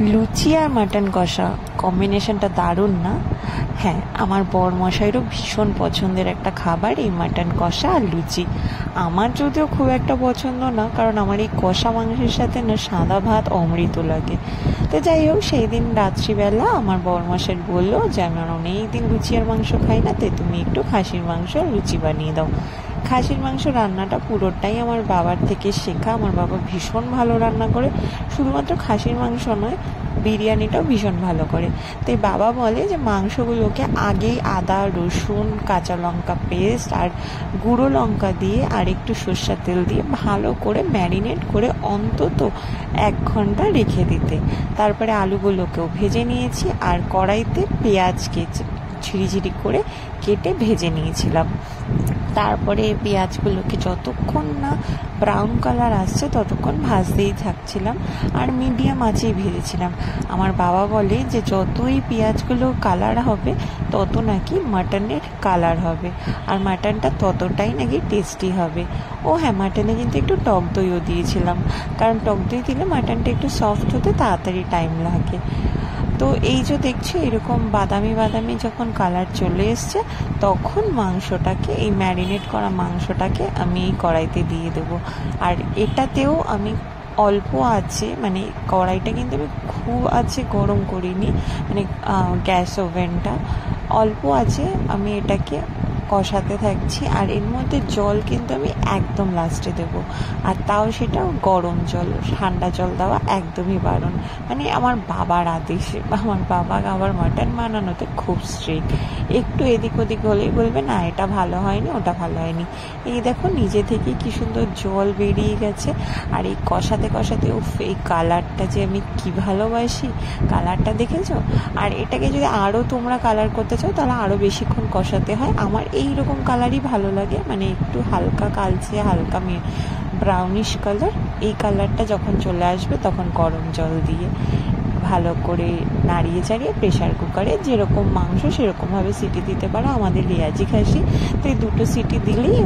লুচি আর mutton কষা কম্বিনেশনটা দারুণ না? হ্যাঁ, আমার বরমশাইয়েরও ভীষণ পছন্দের একটা খাবার এই মাটন কষা আর লুচি। আমার যদিও খুব একটা পছন্দ না, কারণ আমার এই কষা মাংসের সাথে না সাদা ভাত অমৃত লাগে। তো যাই হোক, সেই দিন রাত্রিবেলা আমার বরমশাই বললো যে আমি অনেক দিন লুচি আর মাংস খাই না, তাই তুমি একটু খাসির মাংস আর লুচি বানিয়ে দাও। খাসির মাংস রান্নাটা পুরোটাই আমার বাবার থেকে শেখা। আমার বাবা ভীষণ ভালো রান্না করে, শুধুমাত্র খাসির মাংস নয়, বিরিয়ানিটাও ভীষণ ভালো করে। তাই বাবা বলে যে মাংসগুলোকে আগেই আদা, রসুন, কাঁচা লঙ্কা পেস্ট আর গুঁড়ো লঙ্কা দিয়ে আর একটু সর্ষের তেল দিয়ে ভালো করে ম্যারিনেট করে অন্তত 1 ঘন্টা রেখে দিতে। তারপরে আলুগুলোকেও ভেজে নিয়েছি আর কড়াইতে পেঁয়াজকে ঝিরিঝিরি করে কেটে ভেজে নিয়েছিলাম। তারপরে পেঁয়াজগুলোকে যতক্ষণ না ব্রাউন কালার আসছে ততক্ষণ ভাজতেই থাকছিলাম আর মিডিয়াম আঁচেই ভেজেছিলাম। আমার বাবা বলে যে যতই পেঁয়াজগুলো কালার হবে তত নাকি মাটনের কালার হবে আর মাটনটা ততটাই নাকি টেস্টি হবে। ও হ্যাঁ, মাটনে কিন্তু একটু টক দইও দিয়েছিলাম, কারণ টক দই দিলে মাটনটা একটু সফট হতে তাড়াতাড়ি টাইম লাগে। তো এই যে দেখছো এরকম বাদামি বাদামি যখন কালার চলে এসছে, তখন মাংসটাকে, এই ম্যারিনেট করা মাংসটাকে আমি এই কড়াইতে দিয়ে দেবো। আর এটাতেও আমি অল্প আছে, মানে কড়াইটা কিন্তু আমি খুব আছে গরম করিনি, মানে গ্যাস ওভেনটা অল্প আছে, আমি এটাকে কষাতে থাকছি। আর এর মধ্যে জল কিন্তু আমি একদম লাস্টে দেবো, আর তাও সেটা গরম জল, ঠান্ডা জল দেওয়া একদমই বারণ। মানে আমার বাবার আদেশে, আমার বাবা আবার মাটন বানানোতে খুব স্ট্রিক্ট। একটু এদিক ওদিক হলেই বলবে না এটা ভালো হয়নি, ওটা ভালো হয়নি। এই দেখো নিজে থেকেই কি সুন্দর জল বেরিয়ে গেছে। আর এই কষাতে কষাতে এই কালারটা যে আমি কি ভালোবাসি, কালারটা দেখেছো? আর এটাকে যদি আরও তোমরা কালার করতে চাও তাহলে আরও বেশিক্ষণ কষাতে হয়। আমার এই রকম কালারই ভালো লাগে, মানে একটু হালকা কালচে, হালকা ব্রাউনিশ কালার। এই কালারটা যখন চলে আসবে তখন গরম জল দিয়ে ভালো করে নাড়িয়ে চাড়িয়ে প্রেশার কুকারে যেরকম মাংস সেরকমভাবে সিটি দিতে পারো। আমাদের রেয়াজি খাসি, তো এই 2টো সিটি দিলেই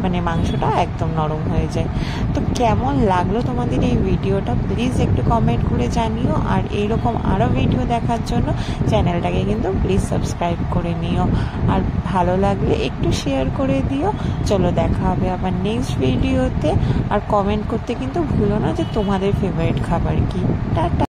মানে মাংসটা একদম নরম হয়ে যায়। তো কেমন লাগলো তোমাদের এই ভিডিওটা প্লিজ একটু কমেন্ট করে জানিও। আর এইরকম আরও ভিডিও দেখার জন্য চ্যানেলটাকে কিন্তু প্লিজ সাবস্ক্রাইব করে নিও, আর ভালো লাগলে একটু শেয়ার করে দিও। চলো, দেখা হবে আবার নেক্সট ভিডিওতে। আর কমেন্ট করতে কিন্তু ভুলো না যে তোমাদের ফেভারিট খাবার কি। টাটা।